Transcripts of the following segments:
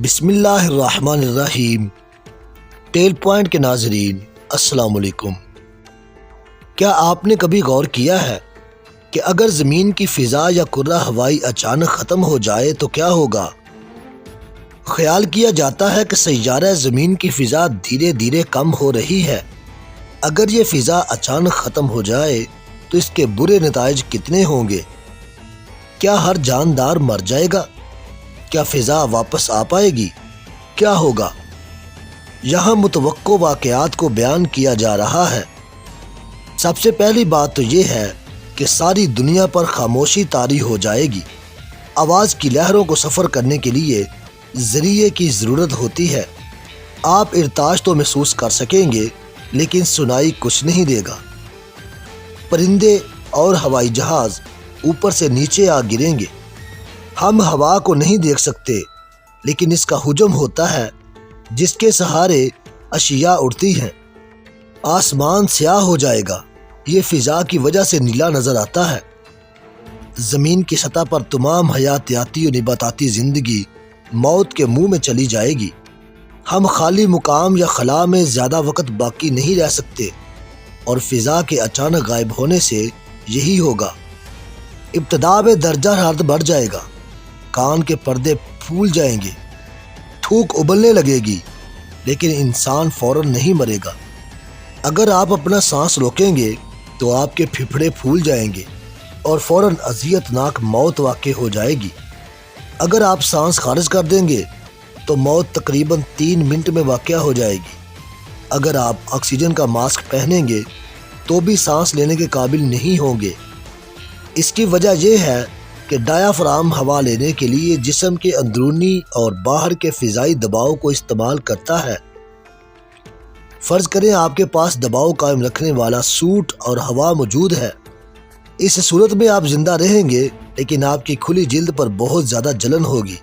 بسم اللہ الرحمن الرحیم۔ ٹیل پوائنٹ کے ناظرین السلام علیکم۔ کیا آپ نے کبھی غور کیا ہے کہ اگر زمین کی فضا یا کرہ ہوائی اچانک ختم ہو جائے تو کیا ہوگا؟ خیال کیا جاتا ہے کہ سیارہ زمین کی فضا دھیرے دھیرے کم ہو رہی ہے۔ اگر یہ فضا اچانک ختم ہو جائے تو اس کے برے نتائج کتنے ہوں گے؟ کیا ہر جاندار مر جائے گا؟ کیا فضا واپس آ پائے گی؟ کیا ہوگا؟ یہاں متوقع واقعات کو بیان کیا جا رہا ہے۔ سب سے پہلی بات تو یہ ہے کہ ساری دنیا پر خاموشی طاری ہو جائے گی۔ آواز کی لہروں کو سفر کرنے کے لیے ذریعے کی ضرورت ہوتی ہے۔ آپ ارتعاش تو محسوس کر سکیں گے لیکن سنائی کچھ نہیں دے گا۔ پرندے اور ہوائی جہاز اوپر سے نیچے آ گریں گے۔ ہم ہوا کو نہیں دیکھ سکتے لیکن اس کا حجم ہوتا ہے جس کے سہارے اشیاء اڑتی ہیں۔ آسمان سیاہ ہو جائے گا، یہ فضا کی وجہ سے نیلا نظر آتا ہے۔ زمین کی سطح پر تمام حیاتیاتی و نباتاتی زندگی موت کے منہ میں چلی جائے گی۔ ہم خالی مقام یا خلا میں زیادہ وقت باقی نہیں رہ سکتے اور فضا کے اچانک غائب ہونے سے یہی ہوگا۔ ابتدا میں درجہ حرارت بڑھ جائے گا، کان کے پردے پھول جائیں گے، تھوک ابلنے لگے گی، لیکن انسان فوراً نہیں مرے گا۔ اگر آپ اپنا سانس روکیں گے تو آپ کے پھپھڑے پھول جائیں گے اور فوراً اذیت ناک موت واقع ہو جائے گی۔ اگر آپ سانس خارج کر دیں گے تو موت تقریباً 3 منٹ میں واقع ہو جائے گی۔ اگر آپ آکسیجن کا ماسک پہنیں گے تو بھی سانس لینے کے قابل نہیں ہوں گے۔ اس کی وجہ یہ ہے کہ ڈایافرام ہوا لینے کے لیے جسم کے اندرونی اور باہر کے فضائی دباؤ کو استعمال کرتا ہے۔ فرض کریں آپ کے پاس دباؤ قائم رکھنے والا سوٹ اور ہوا موجود ہے۔ اس صورت میں آپ زندہ رہیں گے لیکن آپ کی کھلی جلد پر بہت زیادہ جلن ہوگی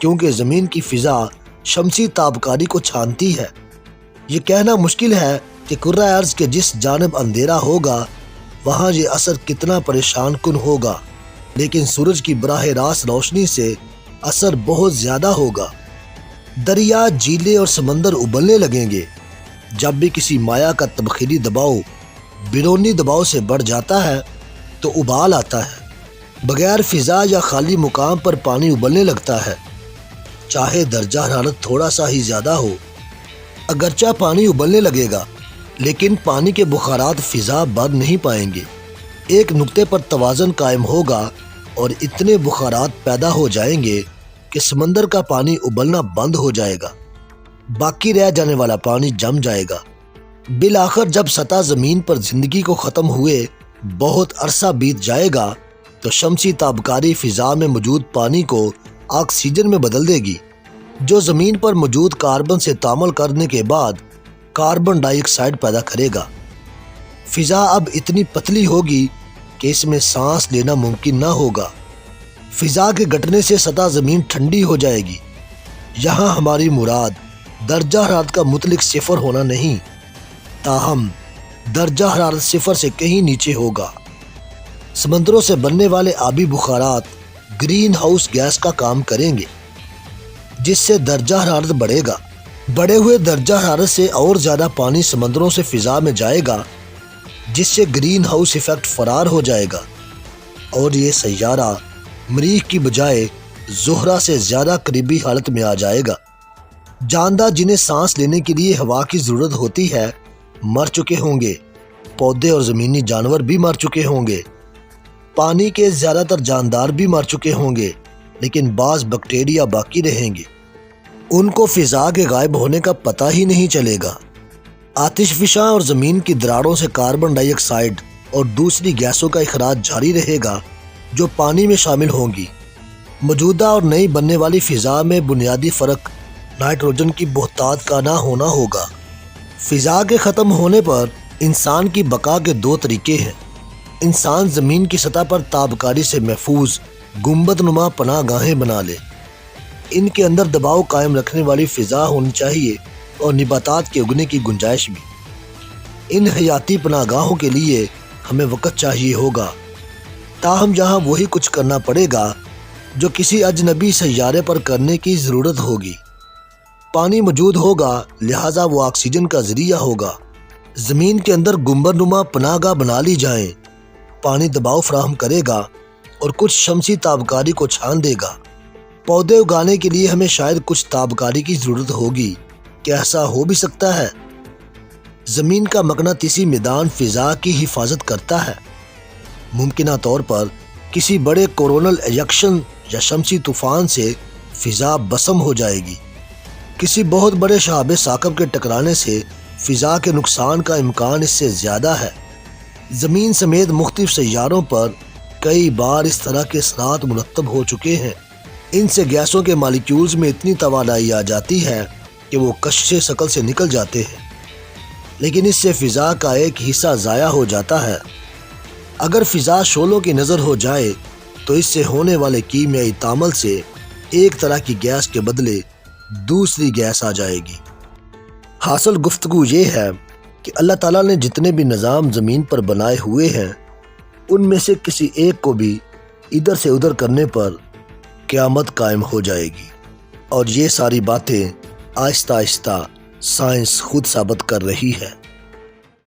کیونکہ زمین کی فضا شمسی تابکاری کو چھانتی ہے۔ یہ کہنا مشکل ہے کہ کرۂ ارض کے جس جانب اندھیرا ہوگا وہاں یہ اثر کتنا پریشان کن ہوگا، لیکن سورج کی براہ راست روشنی سے اثر بہت زیادہ ہوگا۔ دریا، جھیلیں اور سمندر ابلنے لگیں گے۔ جب بھی کسی مائع کا تبخیری دباؤ بیرونی دباؤ سے بڑھ جاتا ہے تو ابال آتا ہے۔ بغیر فضا یا خالی مقام پر پانی ابلنے لگتا ہے، چاہے درجہ حرارت تھوڑا سا ہی زیادہ ہو۔ اگرچہ پانی ابلنے لگے گا لیکن پانی کے بخارات فضا بھر نہیں پائیں گے۔ ایک نقطے پر توازن قائم ہوگا اور اتنے بخارات پیدا ہو جائیں گے کہ سمندر کا پانی ابلنا بند ہو جائے گا، باقی رہ جانے والا پانی جم جائے گا۔ بالآخر جب سطح زمین پر زندگی کو ختم ہوئے بہت عرصہ بیت جائے گا تو شمسی تابکاری فضا میں موجود پانی کو آکسیجن میں بدل دے گی، جو زمین پر موجود کاربن سے تعامل کرنے کے بعد کاربن ڈائی آکسائڈ پیدا کرے گا۔ فضا اب اتنی پتلی ہوگی کہ اس میں سانس لینا ممکن نہ ہوگا۔ فضا کے گھٹنے سے سطح زمین ٹھنڈی ہو جائے گی۔ یہاں ہماری مراد درجہ حرارت کا مطلق صفر ہونا نہیں، تاہم درجہ حرارت صفر سے کہیں نیچے ہوگا۔ سمندروں سے بننے والے آبی بخارات گرین ہاؤس گیس کا کام کریں گے جس سے درجہ حرارت بڑھے گا۔ بڑھے ہوئے درجہ حرارت سے اور زیادہ پانی سمندروں سے فضا میں جائے گا جس سے گرین ہاؤس ایفیکٹ فرار ہو جائے گا اور یہ سیارہ مریخ کی بجائے زہرہ سے زیادہ قریبی حالت میں آ جائے گا۔ جاندار جنہیں سانس لینے کے لیے ہوا کی ضرورت ہوتی ہے مر چکے ہوں گے، پودے اور زمینی جانور بھی مر چکے ہوں گے۔ پانی کے زیادہ تر جاندار بھی مر چکے ہوں گے لیکن بعض بیکٹیریا باقی رہیں گے، ان کو فضا کے غائب ہونے کا پتہ ہی نہیں چلے گا۔ آتش فشاں اور زمین کی دراڑوں سے کاربن ڈائی آکسائڈ اور دوسری گیسوں کا اخراج جاری رہے گا جو پانی میں شامل ہوں گی۔ موجودہ اور نئی بننے والی فضا میں بنیادی فرق نائٹروجن کی بہتات کا نہ ہونا ہوگا۔ فضا کے ختم ہونے پر انسان کی بقا کے 2 طریقے ہیں۔ انسان زمین کی سطح پر تابکاری سے محفوظ گنبد نما پناہ گاہیں بنا لے۔ ان کے اندر دباؤ قائم رکھنے والی فضا ہونی چاہیے اور نباتات کے اگنے کی گنجائش بھی۔ ان حیاتی پناہ گاہوں کے لیے ہمیں وقت چاہیے ہوگا، تاہم یہاں وہی کچھ کرنا پڑے گا جو کسی اجنبی سیارے پر کرنے کی ضرورت ہوگی۔ پانی موجود ہوگا، لہٰذا وہ آکسیجن کا ذریعہ ہوگا۔ زمین کے اندر گنبد نما پناہ گاہ بنا لی جائیں، پانی دباؤ فراہم کرے گا اور کچھ شمسی تابکاری کو چھان دے گا۔ پودے اگانے کے لیے ہمیں شاید کچھ تابکاری کی ضرورت ہوگی، کیا ایسا ہو بھی سکتا ہے؟ زمین کا مقناطیسی میدان فضا کی حفاظت کرتا ہے۔ ممکنہ طور پر کسی بڑے کورونل ایجیکشن یا شمسی طوفان سے فضا بسم ہو جائے گی۔ کسی بہت بڑے شہاب ثاقب کے ٹکرانے سے فضا کے نقصان کا امکان اس سے زیادہ ہے۔ زمین سمیت مختلف سیاروں پر کئی بار اس طرح کے اثرات مرتب ہو چکے ہیں۔ ان سے گیسوں کے مالیکیولز میں اتنی توانائی آ جاتی ہے کہ وہ کشش شکل سے نکل جاتے ہیں، لیکن اس سے فضا کا ایک حصہ ضائع ہو جاتا ہے۔ اگر فضا شعلوں کی نظر ہو جائے تو اس سے ہونے والے کیمیائی تعامل سے ایک طرح کی گیس کے بدلے دوسری گیس آ جائے گی۔ حاصل گفتگو یہ ہے کہ اللہ تعالیٰ نے جتنے بھی نظام زمین پر بنائے ہوئے ہیں، ان میں سے کسی ایک کو بھی ادھر سے ادھر کرنے پر قیامت قائم ہو جائے گی، اور یہ ساری باتیں آہستہ آہستہ سائنس خود ثابت کر رہی ہے۔